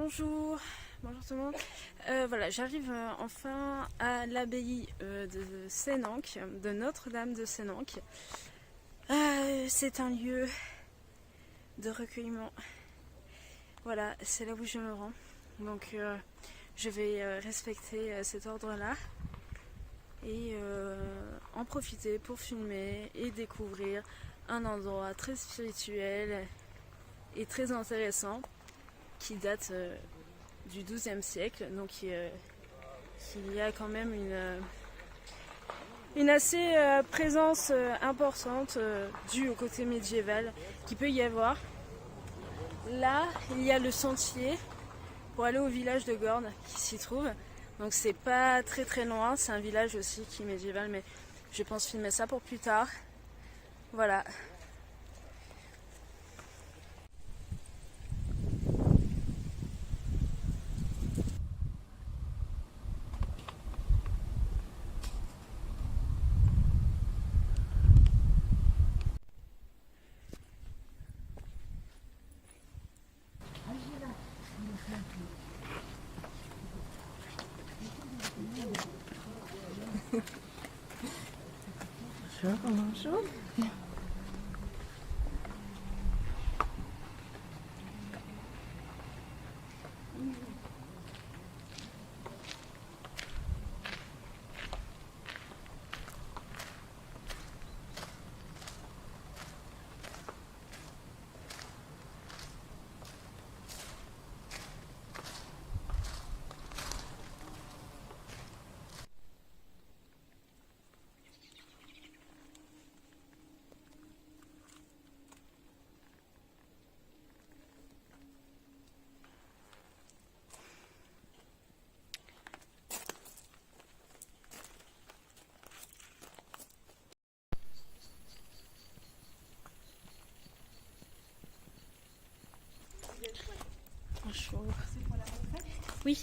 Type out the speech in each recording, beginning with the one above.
Bonjour, bonjour tout le monde. Voilà, j'arrive enfin à l'abbaye de Sénanque, de Notre-Dame de Sénanque. C'est un lieu de recueillement. Voilà, c'est là où je me rends. Donc je vais respecter cet ordre-là et en profiter pour filmer et découvrir un endroit très spirituel et très intéressant qui date du XIIe siècle, donc il y a quand même une assez présence importante due au côté médiéval qu'il peut y avoir. Là, il y a le sentier pour aller au village de Gordes qui s'y trouve, donc c'est pas très très loin, c'est un village aussi qui est médiéval, mais je pense filmer ça pour plus tard. Voilà. Bonjour. Bonjour. Oui.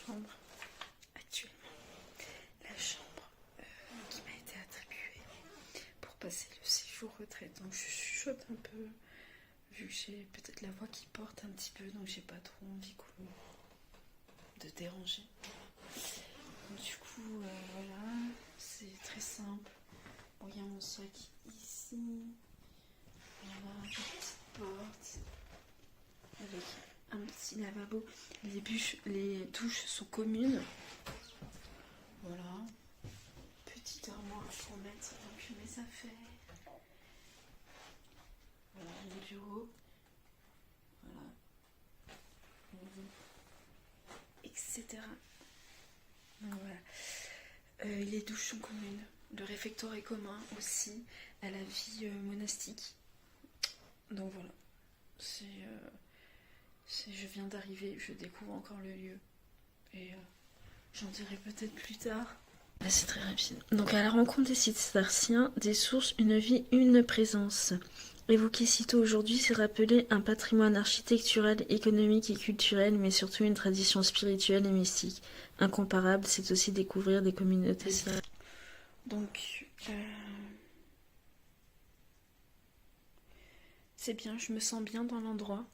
Chambre actuellement, la chambre qui m'a été attribuée pour passer le séjour retraite. Donc je chuchote un peu vu que j'ai peut-être la voix qui porte un petit peu, donc j'ai pas trop envie de déranger. Donc, du coup voilà, c'est très simple. Bon, il y a mon sac ici, voilà, une petite porte avec un petit lavabo. Les douches sont communes. Voilà. Petite armoire pour mettre donc mes affaires. Voilà, mon bureau. Voilà. Etc. Donc, voilà. Les douches sont communes. Le réfectoire est commun aussi à la vie monastique. Donc voilà. Je viens d'arriver, je découvre encore le lieu. Et j'en dirai peut-être plus tard. Là, c'est très rapide. Donc, à la rencontre des cisterciens, des sources, une vie, une présence. Évoquer sitôt aujourd'hui, c'est rappeler un patrimoine architectural, économique et culturel, mais surtout une tradition spirituelle et mystique. Incomparable, c'est aussi découvrir des communautés. Donc, c'est bien, je me sens bien dans l'endroit.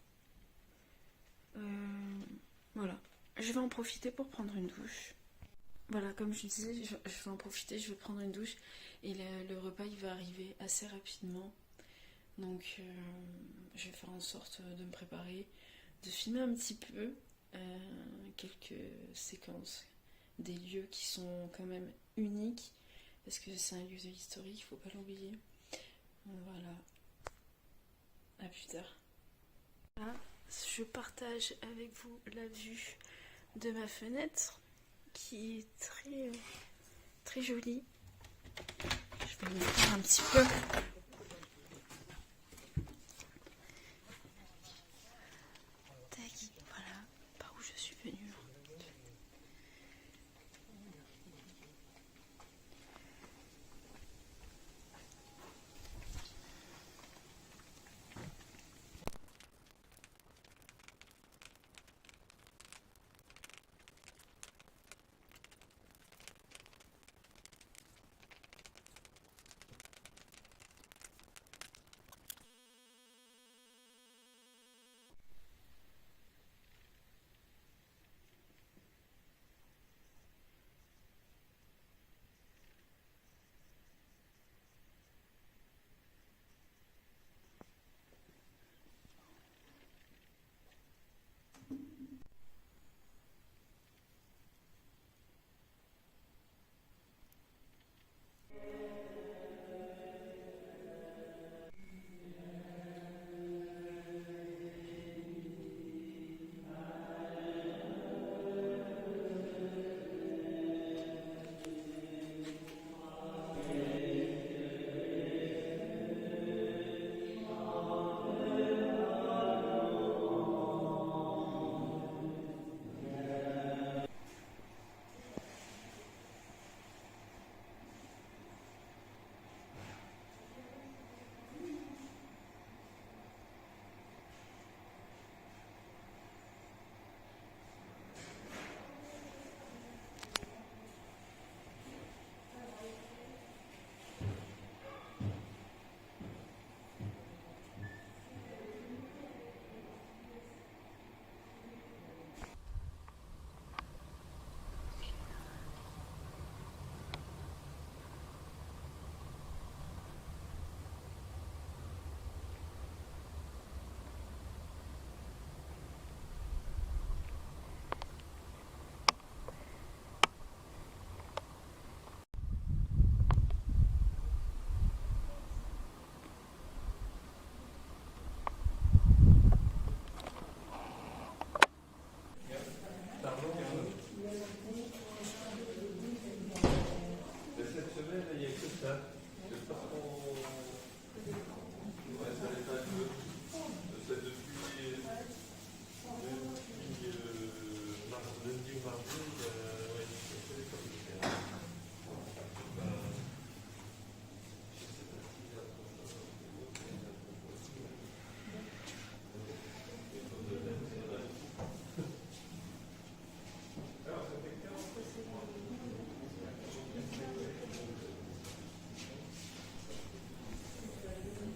Voilà, je vais en profiter pour prendre une douche. Voilà, comme je disais, je vais en profiter, je vais prendre une douche et le repas il va arriver assez rapidement. Donc je vais faire en sorte de me préparer, de filmer un petit peu quelques séquences des lieux qui sont quand même uniques parce que c'est un lieu historique, il faut pas l'oublier. Voilà, à plus tard. Là, je partage avec vous la vue de ma fenêtre qui est très jolie. Je je vais me faire un petit peu. Tac, voilà, par où je suis venue.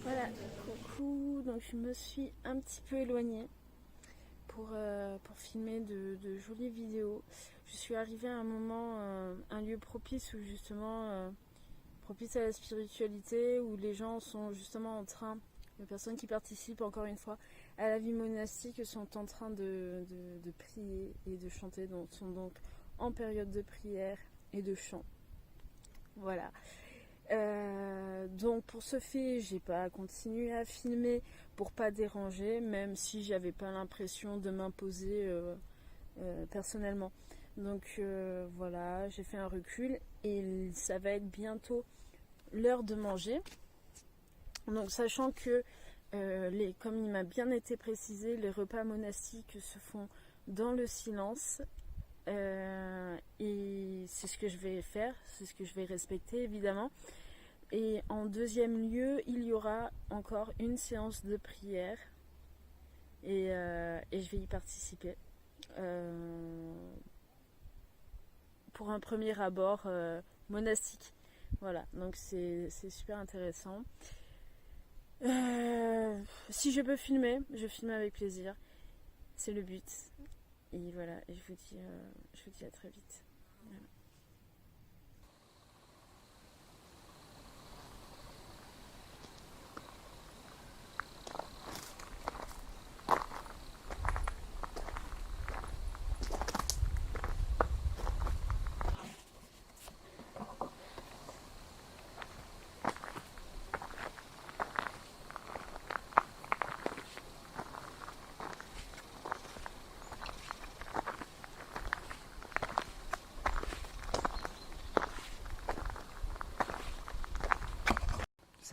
Voilà, coucou, donc je me suis un petit peu éloignée pour filmer de jolies vidéos. Je suis arrivée à un moment, un lieu propice où justement, propice à la spiritualité, où les gens sont justement en train, les personnes qui participent encore une fois à la vie monastique sont en train de prier et de chanter, donc sont donc en période de prière et de chant. Voilà. Donc pour ce fait, j'ai pas continué à filmer pour pas déranger, même si j'avais pas l'impression de m'imposer personnellement. Donc voilà, j'ai fait un recul et ça va être bientôt l'heure de manger. Donc sachant que comme il m'a bien été précisé, les repas monastiques se font dans le silence. Et c'est ce que je vais faire, c'est ce que je vais respecter évidemment. Et en deuxième lieu, il y aura encore une séance de prière et je vais y participer pour un premier abord monastique. Voilà, donc c'est super intéressant. Si je peux filmer, je filme avec plaisir, c'est le but. Et voilà, et je vous dis à très vite. Voilà.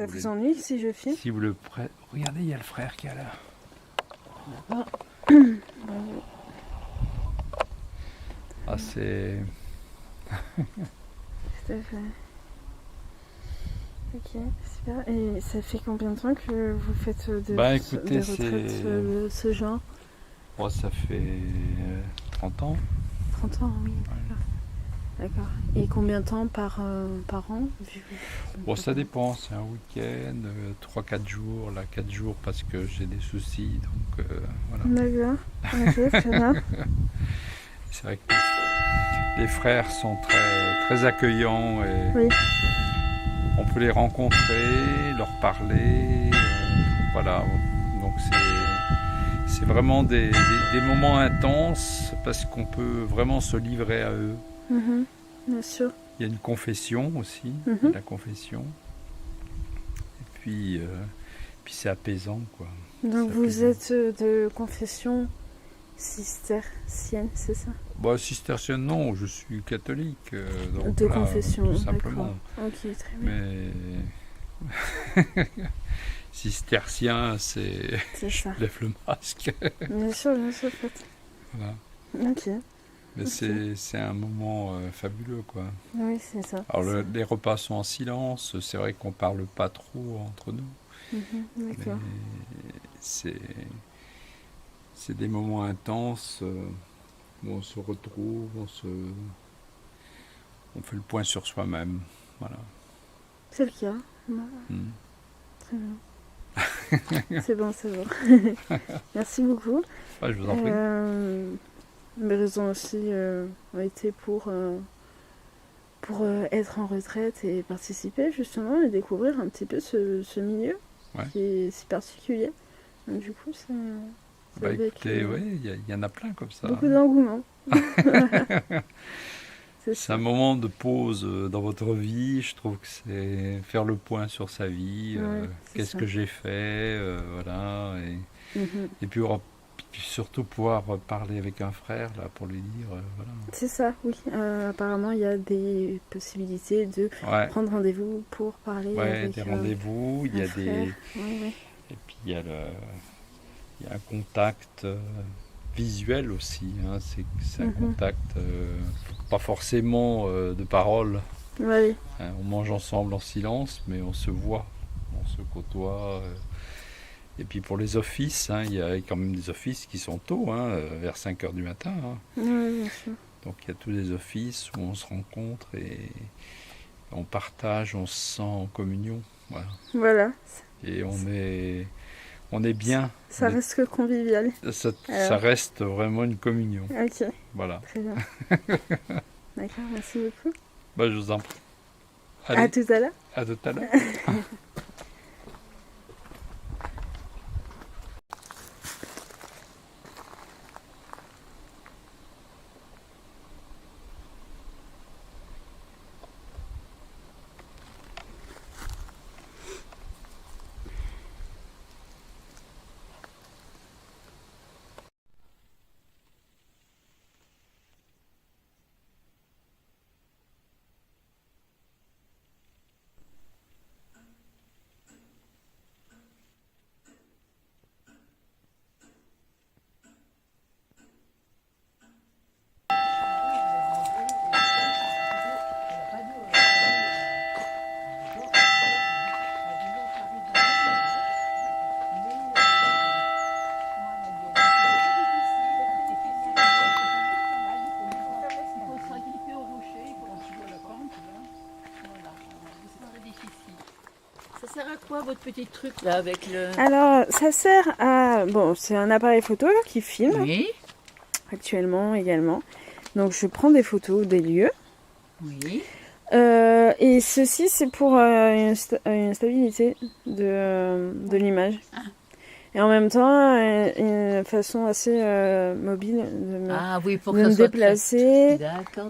Ça vous ennuie si je filme? Si vous le prêtez. Regardez, il y a le frère qui est là. Ah, c'est... Tout à fait. Ok, super. Et ça fait combien de temps que vous faites des retraites de ce genre? Oh, ça fait 30 ans. 30 ans, oui. Ouais. D'accord. Et combien de temps par an? Bon, ça dépend, c'est un week-end, 3-4 jours, là 4 jours parce que j'ai des soucis, donc voilà. D'accord, ok, très bien. C'est vrai que les frères sont très accueillants et Oui. on peut les rencontrer, leur parler, voilà. Donc c'est vraiment des moments intenses parce qu'on peut vraiment se livrer à eux. Bien sûr. Il y a une confession aussi, la confession. Et puis c'est apaisant, quoi. Donc vous êtes de confession cistercienne, c'est ça? Bah, cistercienne, non, je suis catholique. Donc, de voilà, confession, tout simplement. Ok, très bien. Mais cistercien, c'est je ça. lève le masque. Bien sûr, faites. Voilà. Ok. Mais c'est un moment fabuleux, quoi. Oui, c'est ça. Alors les repas sont en silence, c'est vrai qu'on parle pas trop entre nous. D'accord. Mais c'est des moments intenses où on se retrouve, on fait le point sur soi-même. Voilà. C'est le cas. Très bien. C'est bon. Merci beaucoup. Ah, je vous en prie. Mes raisons aussi ont été pour être en retraite et participer justement et découvrir un petit peu ce milieu qui est si particulier. Donc, du coup, c'est écoutez, oui, il y en a plein comme ça. Beaucoup d'engouement. C'est un moment de pause dans votre vie. Je trouve que c'est faire le point sur sa vie. Qu'est-ce que j'ai fait, voilà. Et puis surtout pouvoir parler avec un frère là pour lui dire voilà. C'est ça, oui. Apparemment, il y a des possibilités de prendre rendez-vous pour parler avec des rendez-vous. Il y a des et puis il y a un contact visuel aussi. Hein. C'est un contact pas forcément de parole. Oui. On mange ensemble en silence, mais on se voit, on se côtoie. Et puis pour les offices, il y a quand même des offices qui sont tôt, vers 5h du matin. Oui, bien sûr. Donc il y a tous les offices où on se rencontre et on partage, on se sent en communion. Voilà. Et on est bien. Ça reste que convivial. Ça reste vraiment une communion. Ok. Voilà. Très bien. D'accord, merci beaucoup. Je vous en prie. Allez, à tout à l'heure. À tout à l'heure. Ça sert à quoi votre petit truc là avec le... Alors ça sert à... Bon, c'est un appareil photo qui filme. Oui. Actuellement également. Donc je prends des photos des lieux. Oui. Et ceci c'est pour une stabilité de l'image. Ah. Et en même temps une façon assez mobile de me déplacer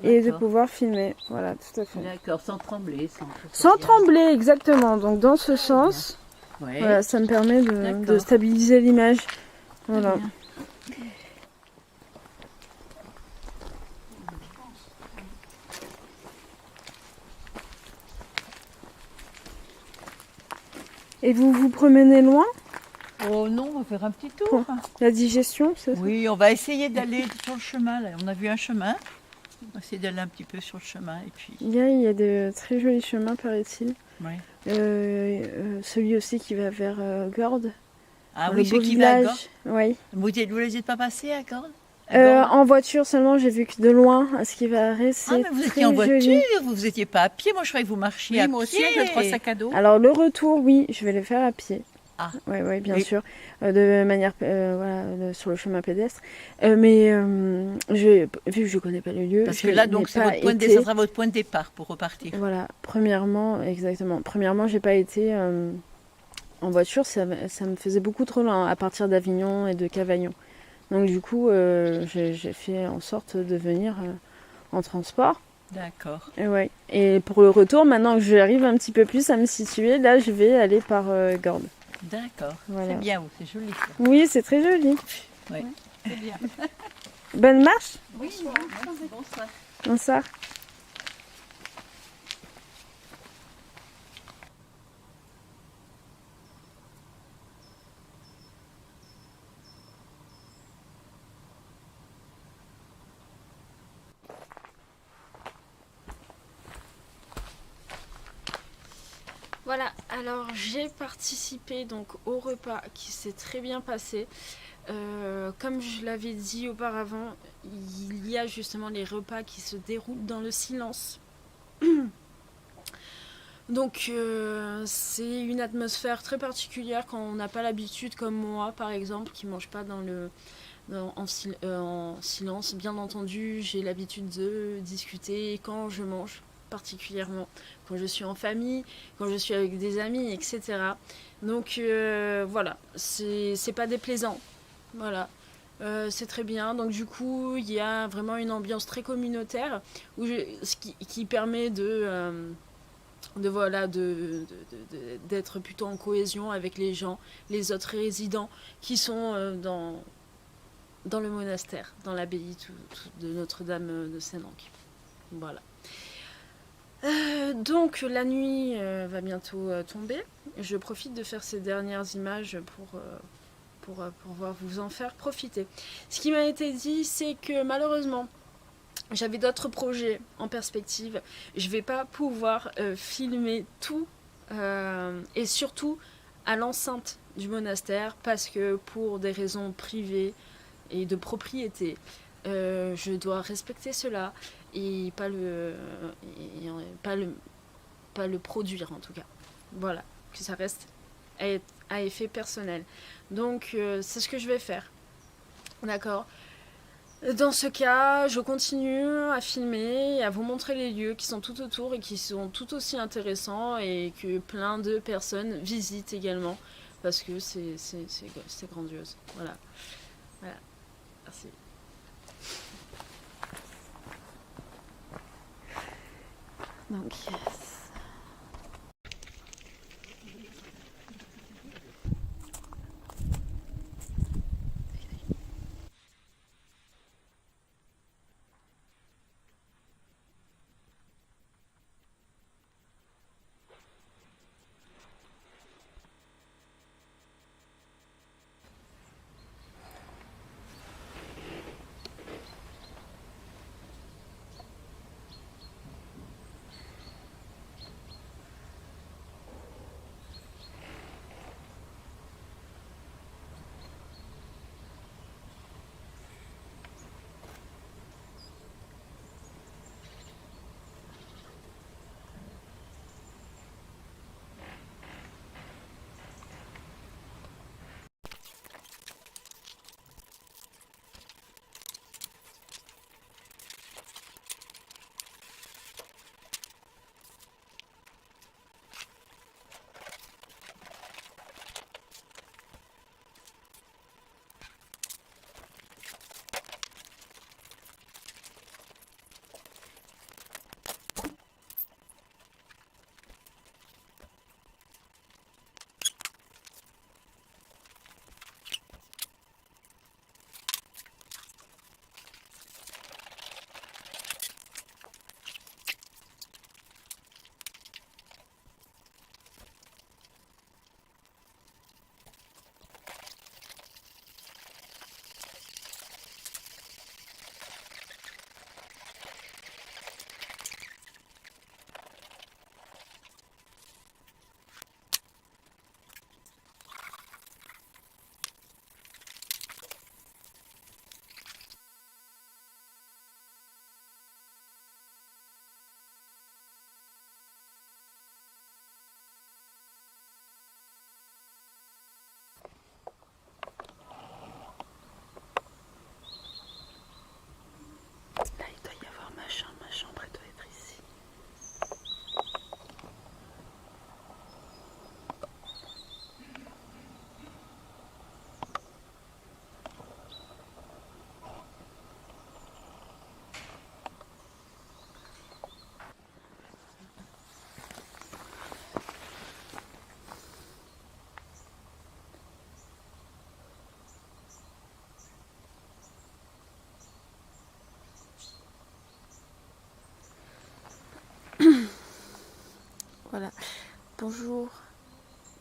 et de pouvoir filmer. Voilà, tout à fait. D'accord, sans trembler. Sans trembler, exactement. Donc dans ce sens, voilà, ça me permet de stabiliser l'image. Voilà. Et vous vous promenez loin? Oh non, on va faire un petit tour. La digestion, c'est ça? Oui, on va essayer d'aller sur le chemin. Là. On a vu un chemin. On va essayer d'aller un petit peu sur le chemin. Et puis... Il y a de très jolis chemins, paraît-il. Oui. Celui aussi qui va vers Gordes. Ah dans oui, le celui beau qui va à village. Gordes. Oui. Vous ne les êtes pas passés à Gordes? À Gordes En voiture seulement, j'ai vu que de loin, à ce qui va arrêter, c'est Ah, mais vous très étiez en voiture, joli. vous n'étiez pas à pied. Moi, je croyais que vous marchiez Oui, à moi pied. aussi, avec le 3 sacs à dos. Alors le retour, oui, je vais le faire à pied. Ah. Oui, bien Oui. sûr, de manière sur le chemin pédestre. Vu que je connais pas le lieu, Parce je que là, n'ai donc, c'est pas votre point de, été. ça sera votre point de départ pour repartir. Voilà, premièrement, exactement. Premièrement, j'ai pas été en voiture, ça me faisait beaucoup trop loin à partir d'Avignon et de Cavaillon. Donc du coup, j'ai fait en sorte de venir en transport. D'accord. Et, ouais. Et pour le retour, maintenant que j'arrive un petit peu plus à me situer, là, je vais aller par Gordes. D'accord. Voilà. C'est bien, c'est joli. Ça. Oui, c'est très joli. Oui. C'est bien. Bonne marche. Oui, bonsoir. Bonsoir. Voilà, alors j'ai participé donc au repas qui s'est très bien passé. Comme je l'avais dit auparavant, il y a justement les repas qui se déroulent dans le silence. Donc c'est une atmosphère très particulière quand on n'a pas l'habitude, comme moi par exemple, qui ne mange pas en silence. Bien entendu, j'ai l'habitude de discuter quand je mange, particulièrement quand je suis en famille, quand je suis avec des amis, etc. Donc voilà, c'est pas déplaisant. Voilà. C'est très bien. Donc du coup, il y a vraiment une ambiance très communautaire ce qui permet d'être plutôt en cohésion avec les gens, les autres résidents qui sont dans le monastère, dans l'abbaye de Notre-Dame de Sénanque. Voilà. Donc la nuit va bientôt tomber. Je profite de faire ces dernières images pour pouvoir vous en faire profiter. Ce qui m'a été dit, c'est que malheureusement, j'avais d'autres projets en perspective. Je ne vais pas pouvoir filmer tout et surtout à l'enceinte du monastère parce que pour des raisons privées et de propriété, je dois respecter cela et pas le produire en tout cas. Voilà, que ça reste à effet personnel. Donc c'est ce que je vais faire. D'accord. Dans ce cas, je continue à filmer et à vous montrer les lieux qui sont tout autour et qui sont tout aussi intéressants et que plein de personnes visitent également parce que c'est grandiose. Voilà. Voilà. Merci. Donc, yes. Voilà. Bonjour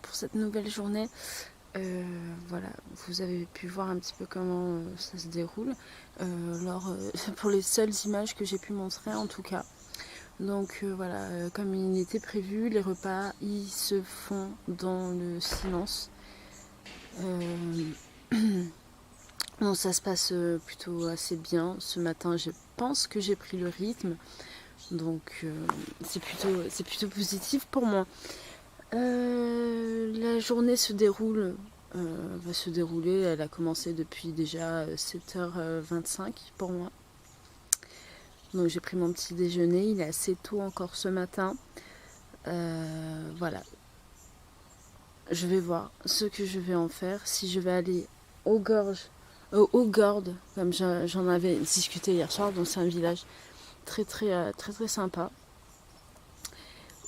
pour cette nouvelle journée. Voilà, vous avez pu voir un petit peu comment ça se déroule. Pour les seules images que j'ai pu montrer en tout cas. Donc voilà, comme il était prévu, les repas ils se font dans le silence. Donc ça se passe plutôt assez bien. Ce matin, je pense que j'ai pris le rythme. Donc c'est plutôt positif pour moi. La journée va se dérouler. Elle a commencé depuis déjà 7h25 pour moi. Donc j'ai pris mon petit déjeuner. Il est assez tôt encore ce matin. Voilà. Je vais voir ce que je vais en faire. Si je vais aller aux Gordes, comme j'en avais discuté hier soir. Donc c'est un village très sympa.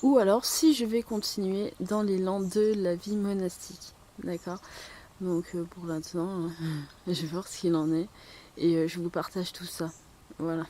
Ou alors si je vais continuer dans l'élan de la vie monastique. D'accord. Donc pour maintenant, je vais voir ce qu'il en est. Et je vous partage tout ça. Voilà.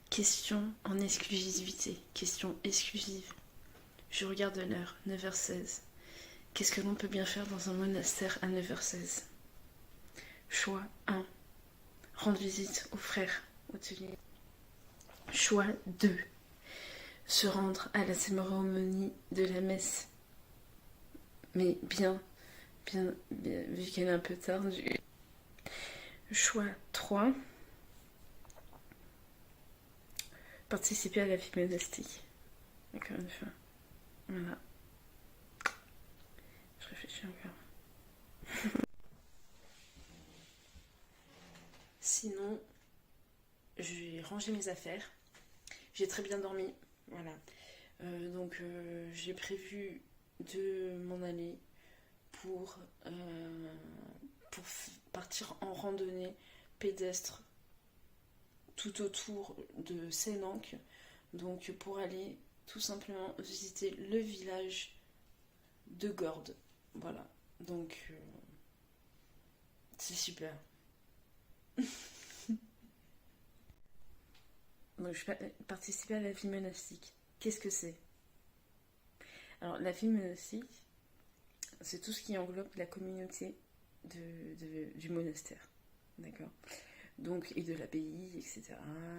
Question en exclusivité. Question exclusive. Je regarde l'heure, 9h16. Qu'est-ce que l'on peut bien faire dans un monastère à 9h16? Choix 1. Rendre visite aux frères hôteliers. Choix 2. Se rendre à la cérémonie de la messe. Mais bien, vu qu'elle est un peu tardue. Choix 3. Participer à la vie monastique. Encore une fois. Voilà. Je réfléchis encore. Sinon, j'ai rangé mes affaires. J'ai très bien dormi. Voilà. Donc, j'ai prévu de m'en aller pour partir en randonnée pédestre tout autour de Sénanque. Donc, pour aller tout simplement visiter le village de Gordes. Voilà. Donc, c'est super. Donc, je vais participer à la vie monastique. Qu'est-ce que c'est? Alors, la vie monastique, c'est tout ce qui englobe la communauté du monastère. D'accord? Donc, et de l'abbaye, etc.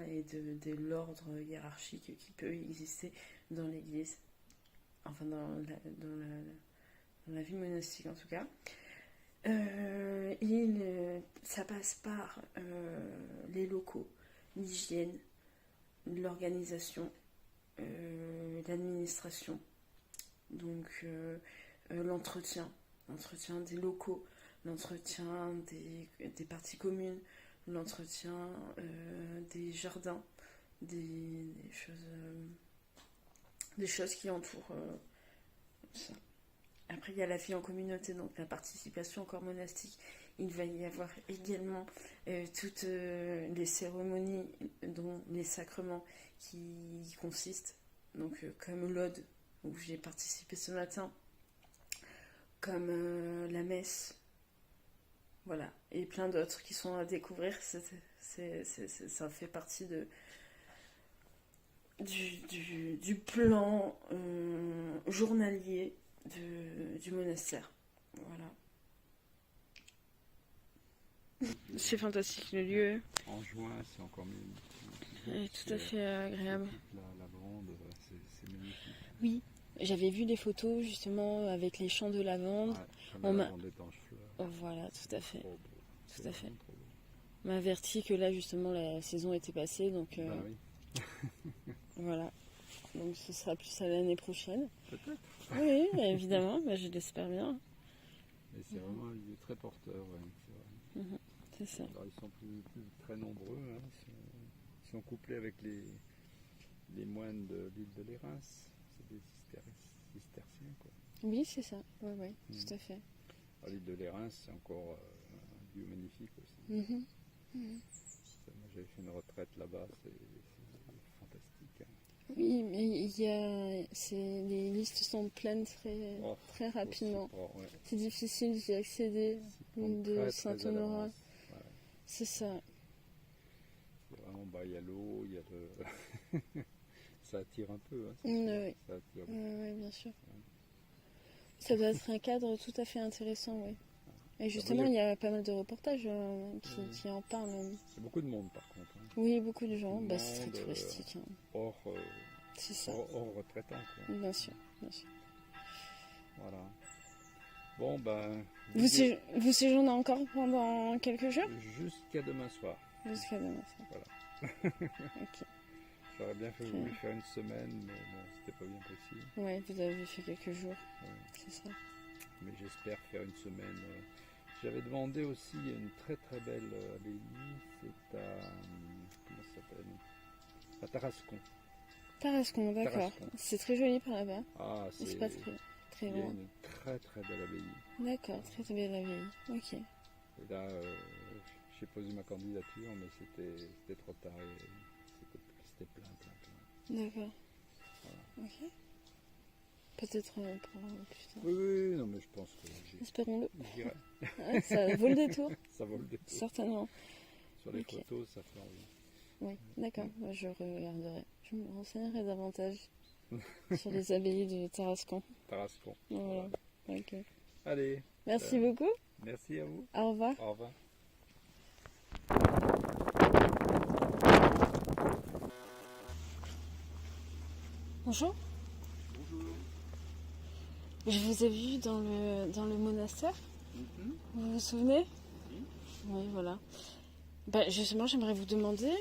Et de l'ordre hiérarchique qui peut exister dans l'église. Enfin, dans la vie monastique, en tout cas. Ça passe par les locaux, l'hygiène, l'organisation, l'administration, donc l'entretien des locaux, l'entretien des parties communes, l'entretien des jardins, des choses qui entourent ça. Après, il y a la vie en communauté, donc la participation au corps monastique. Il va y avoir également toutes les cérémonies, dont les sacrements qui y consistent. Donc, comme l'Aude, où j'ai participé ce matin, comme la messe, voilà, et plein d'autres qui sont à découvrir. Ça fait partie du plan journalier du monastère. Voilà. C'est fantastique le lieu. En juin, c'est encore mieux. Tout à fait agréable. La lavande, c'est magnifique. Oui, j'avais vu des photos justement avec les champs de lavande. Ouais, comme la lavande étanche fleur. Oh, voilà, tout à fait. Trop beau. Tout à fait. On m'a averti que là justement la saison était passée, donc Bah oui. voilà. Donc ce sera plus à l'année prochaine. Peut-être. Oui, évidemment, bah, je l'espère bien. Mais c'est vraiment un lieu très porteur, ouais, c'est vrai. C'est ça. Alors, ils sont plus très nombreux, hein, ils sont couplés avec les moines de l'île de Lérins. C'est des cisterciens, quoi. Oui, c'est ça. Oui, tout à fait. Alors, l'île de Lérins, c'est encore un lieu magnifique aussi. Mhm. Moi, j'avais fait une retraite là-bas, c'est fantastique. Hein. Oui, mais les listes sont pleines très rapidement. Ouais. C'est difficile d'y accéder, l'île de Saint-Honorat. Ouais. C'est ça. C'est vraiment, il y a l'eau, il y a le... ça attire un peu. Hein, Oui, ça attire. bien sûr. Ça doit être un cadre tout à fait intéressant, oui. Et justement, il y a pas mal de reportages qui en parlent. C'est beaucoup de monde, par contre. Hein. Oui, beaucoup de gens. Monde, C'est très touristique. Hein. C'est ça. Hors retraitant. Quoi. Bien sûr. Voilà. Bon, vous séjournez encore pendant quelques jours? Jusqu'à demain soir. Jusqu'à demain soir. Voilà. Ok. J'aurais bien voulu faire une semaine, mais bon, c'était pas bien possible. Ouais, vous avez fait quelques jours. Ouais. C'est ça. Mais j'espère faire une semaine. J'avais demandé aussi une très très belle abbaye. C'est à. Comment ça s'appelle? À Tarascon. Tarascon, d'accord. Tarascon. C'est très joli par là-bas. Ah, c'est pas très Il y a loin. une très très belle abbaye. D'accord, très belle abbaye. Ok. Et là, j'ai posé ma candidature, mais c'était trop tard. C'était plein. D'accord. Voilà. Ok. Peut-être pour plus tard. Oui, non, mais je pense que Espérons-le. j'irai. Ouais, ça vaut le détour. Ça vaut le détour. Certainement. Sur les Ok. photos, ça fait envie. Oui, d'accord. Je regarderai. Je me renseignerai davantage sur les abbayes de Tarascon. Tarascon. Voilà. Ok. Allez. Merci beaucoup. Merci à vous. Au revoir. Au revoir. Bonjour. Bonjour. Je vous ai vu dans le monastère. Vous vous souvenez? Oui, voilà. Justement, j'aimerais vous demander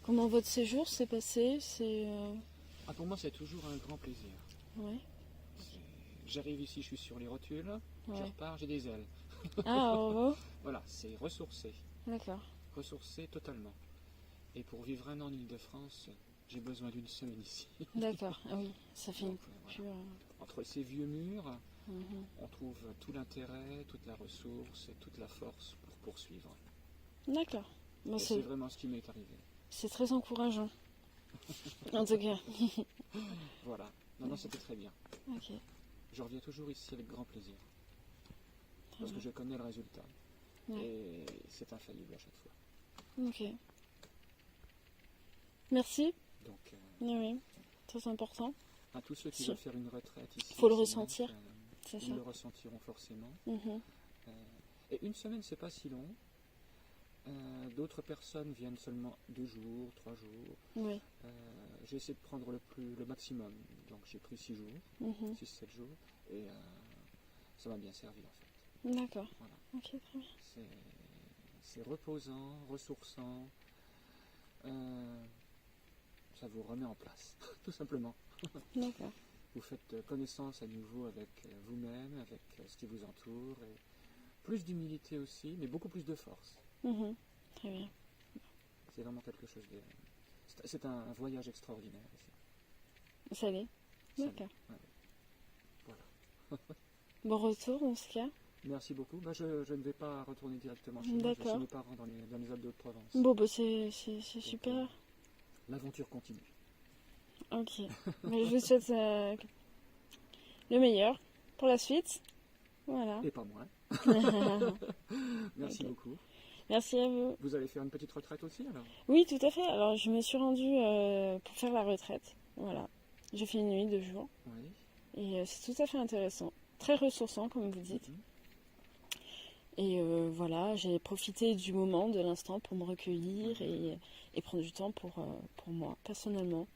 comment votre séjour s'est passé. Pour moi, c'est toujours un grand plaisir. Ouais. J'arrive ici, je suis sur les rotules, je Ouais. repars, j'ai des ailes. Ah, oh, Voilà, c'est ressourcé, d'accord. ressourcé totalement. Et pour vivre un an en Ile-de-France, j'ai besoin d'une semaine ici. D'accord. Ah oui, ça fait une Donc, coupure. Entre ces vieux murs, Mhm. on trouve tout l'intérêt, toute la ressource et toute la force pour poursuivre. D'accord. Bon, Et c'est vraiment ce qui m'est arrivé. c'est très encourageant. En tout cas. Voilà. Non, c'était très bien. Ok. Je reviens toujours ici avec grand plaisir. Parce que bien. je connais le résultat. Ouais. Et c'est infaillible à chaque fois. Ok. Merci. Donc, Oui, très important. à tous ceux qui Si. veulent faire une retraite ici, Faut le c'est ressentir, donc, c'est ils ça. le ressentiront forcément. Mhm. Et une semaine, c'est pas si long. D'autres personnes viennent seulement 2 jours, 3 jours. Oui. J'ai essayé de prendre le maximum. Donc j'ai pris 6 jours, Mhm. 6-7 jours. Et ça m'a bien servi en fait. D'accord. Voilà. Ok, très bien. C'est reposant, ressourçant. Ça vous remet en place, tout simplement. D'accord. Vous faites connaissance à nouveau avec vous-même, avec ce qui vous entoure. Et plus d'humilité aussi, mais beaucoup plus de force. Mhm. Très bien. C'est vraiment quelque chose de... C'est un voyage extraordinaire ici. Ça l'est. Ça D'accord. l'est, ouais. Voilà. Bon retour dans ce cas. Merci beaucoup. Je ne vais pas retourner directement chez moi. Je vais D'accord. chez mes parents dans les Alpes de Haute-Provence. Bon, c'est super. L'aventure continue. Ok. Mais je vous souhaite le meilleur pour la suite. Voilà. Et pas moins. Merci Ok. beaucoup. Merci à vous. Vous allez faire une petite retraite aussi alors? Oui, tout à fait. Alors, je me suis rendue pour faire la retraite. Voilà. J'ai fait une nuit, 2 jours. Oui. Et c'est tout à fait intéressant. Très ressourçant, comme vous dites. Mhm. Et voilà, j'ai profité du moment, de l'instant pour me recueillir et prendre du temps pour moi, personnellement.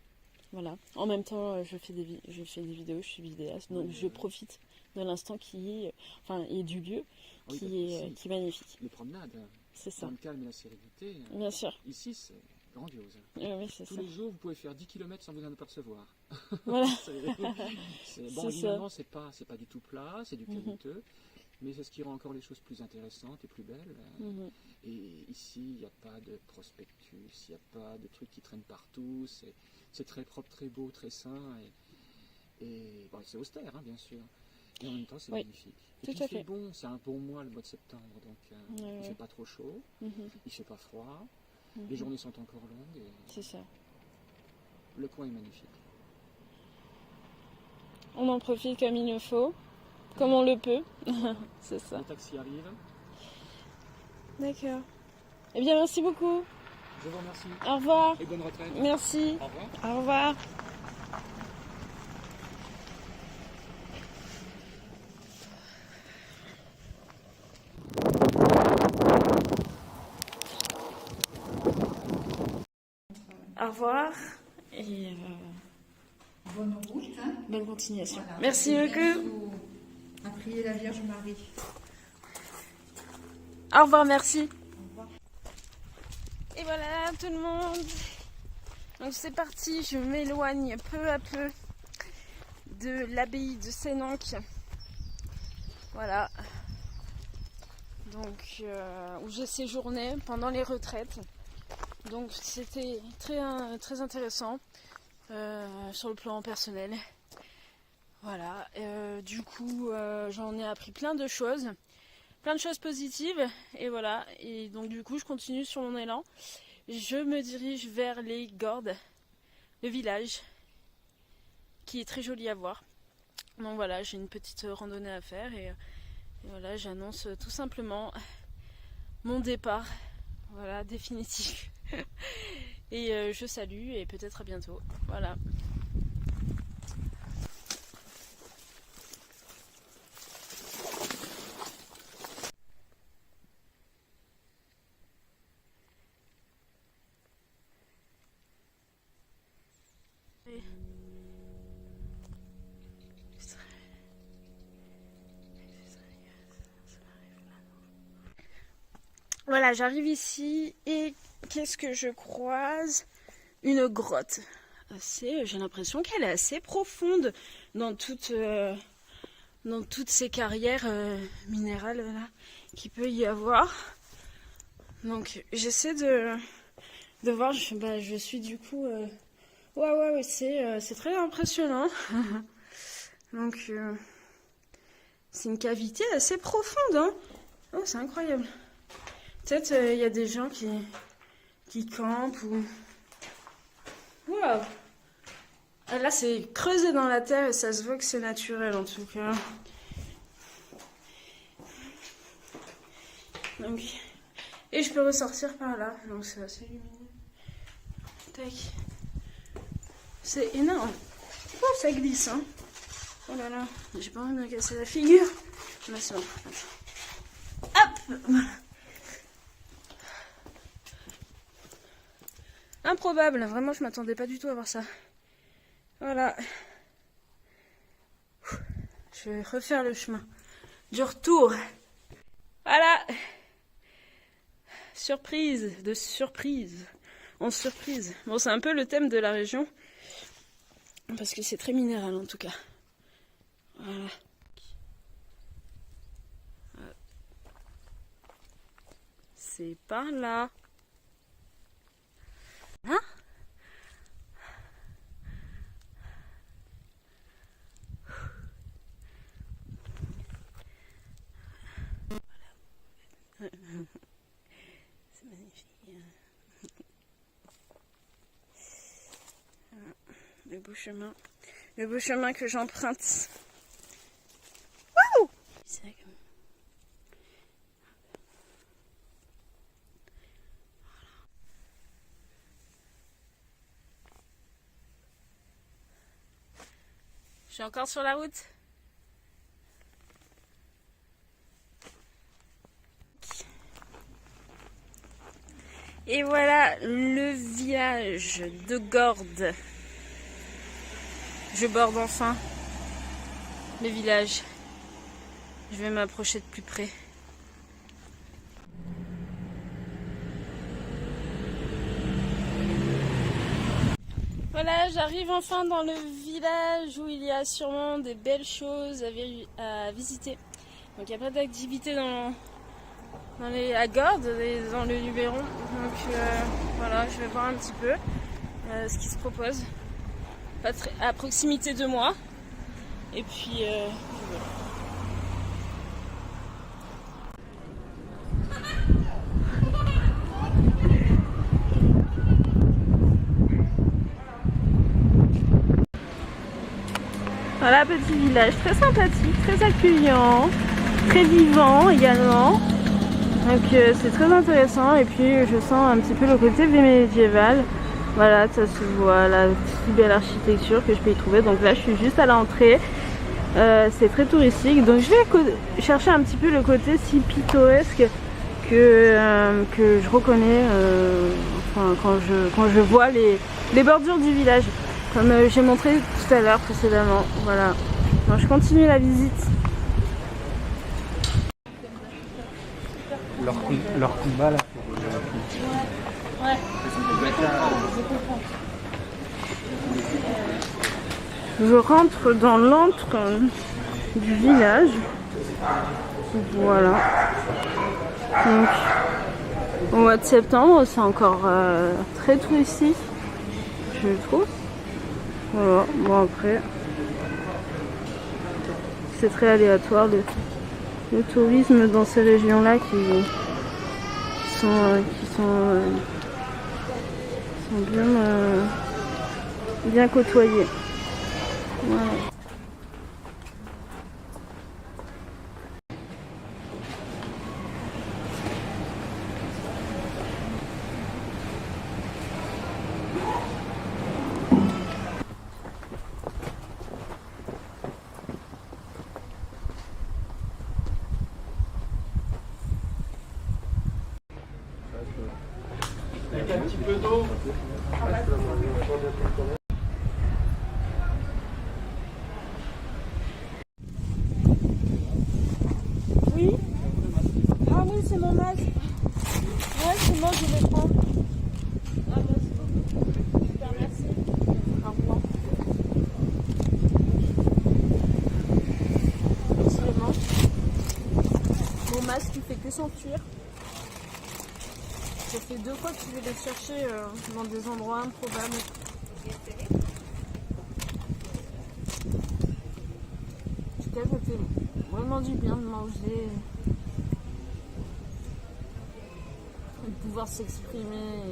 Voilà. En même temps, je fais des vidéos, je suis vidéaste, donc Oui, je profite de l'instant et du lieu Oui, qui parce est qu'ici, qui est magnifique. les promenades, C'est ça. dans le calme et la sérénité, Bien sûr. ici c'est grandiose. Oui, c'est Tous ça. les jours, vous pouvez faire 10 km sans vous en apercevoir. Voilà. Bon, C'est évidemment, c'est pas du tout plat, c'est du caillouteux. Mais c'est ce qui rend encore les choses plus intéressantes et plus belles. Et ici, il n'y a pas de prospectus, il n'y a pas de trucs qui traînent partout. C'est très propre, très beau, très sain. Et bon, c'est austère, hein, bien sûr. Et en même temps, c'est magnifique. Et puis, il fait bon, c'est un bon mois, le mois de septembre. Donc, il ne fait pas trop chaud, il ne fait pas froid. Les journées sont encore longues. C'est ça. Le coin est magnifique. On en profite comme il le faut, comme on le peut. C'est ça. Le taxi arrive. D'accord. Eh bien, merci beaucoup. Je vous remercie. Au revoir. Et bonne retraite. Merci. Au revoir. Au revoir. Au revoir et Bonne route. Hein. bonne continuation. Voilà. Merci Et beaucoup. bientôt à prier la Vierge Marie. Au revoir, merci. Au revoir. Et voilà tout le monde. Donc c'est parti, je m'éloigne peu à peu de l'abbaye de Sénanque. Voilà. Donc où j'ai séjourné pendant les retraites. Donc c'était très intéressant sur le plan personnel. Voilà. Du coup j'en ai appris plein de choses positives. Et voilà. Et donc du coup je continue sur mon élan. Je me dirige vers les Gordes, le village, qui est très joli à voir. Donc voilà, j'ai une petite randonnée à faire et voilà, j'annonce tout simplement mon départ, voilà, définitif. Et je salue et peut-être à bientôt. Voilà. Voilà, j'arrive ici et qu'est-ce que je croise? Une grotte. J'ai l'impression qu'elle est assez profonde dans toutes ces carrières minérales là qu'il peut y avoir. Donc j'essaie de voir. Je suis du coup. Ouais, c'est très impressionnant. Donc c'est une cavité assez profonde, hein. Oh, c'est incroyable. Peut-être il y a des gens qui campent ou... Waouh! Là, c'est creusé dans la terre et ça se voit que c'est naturel en tout cas. Donc... Et je peux ressortir par là, donc c'est assez lumineux. Tac. C'est énorme. Oh, ça glisse, hein. Oh là là, j'ai pas envie de me casser la figure. Là, c'est bon. Hop! Improbable, vraiment je m'attendais pas du tout à voir ça. Voilà. Je vais refaire le chemin du retour. Voilà. Surprise de surprise. En surprise. Bon, c'est un peu le thème de la région. Parce que c'est très minéral en tout cas. Voilà. C'est par là. Hein? Voilà. C'est magnifique. Voilà. Le beau chemin que j'emprunte. Waouh! C'est comme... Je suis encore sur la route. Et voilà le village de Gordes. Je borde enfin le village. Je vais m'approcher de plus près. Voilà, j'arrive enfin dans le village où il y a sûrement des belles choses à visiter. Donc il n'y a pas d'activité à Gordes, dans le Luberon. Donc voilà, je vais voir un petit peu ce qui se propose. Pas très, à proximité de moi. Et puis voilà. Voilà, petit village très sympathique, très accueillant, très vivant également. Donc c'est très intéressant et puis je sens un petit peu le côté médiéval. Voilà, ça se voit, la si belle architecture que je peux y trouver. Donc là je suis juste à l'entrée. C'est très touristique. Donc je vais chercher un petit peu le côté si pittoresque que je reconnais enfin, quand je vois les bordures du village. Comme j'ai montré tout à l'heure précédemment. Voilà. Donc, je continue la visite. Leur combat là. Ouais, je comprends. Je rentre dans l'antre du village. Voilà. Donc, au mois de septembre, c'est encore très touristique, je trouve. Voilà, bon après, c'est très aléatoire le tourisme dans ces régions-là qui sont bien côtoyées. Voilà. Avec un petit peu d'eau. Oui. Ah oui, c'est mon masque. Ouais, c'est moi, je le prends. Ah bah c'est super, merci. Au revoir. Décidément, mon masque il fait que s'enfuir. Ça fait 2 fois que je vais les chercher dans des endroits improbables. En tout cas, ça fait vraiment du bien de manger et de pouvoir s'exprimer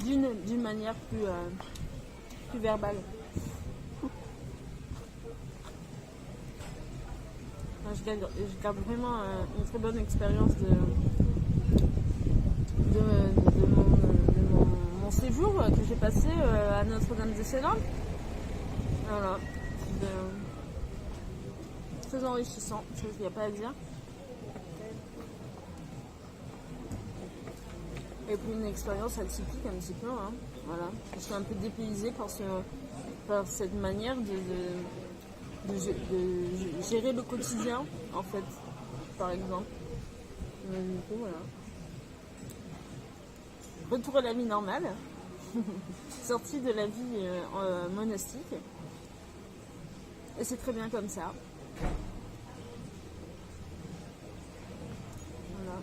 d'une manière plus verbale. Je garde vraiment une très bonne expérience de mon séjour que j'ai passé à Notre-Dame-des-Cévennes. Voilà. Très enrichissant, il n'y a pas à dire. Et puis une expérience atypique un petit peu. Hein. Voilà. Je suis un peu dépaysée par cette manière de gérer le quotidien, en fait, par exemple. Du coup, voilà. Retour à la vie normale, sortie de la vie monastique, et c'est très bien comme ça. Voilà.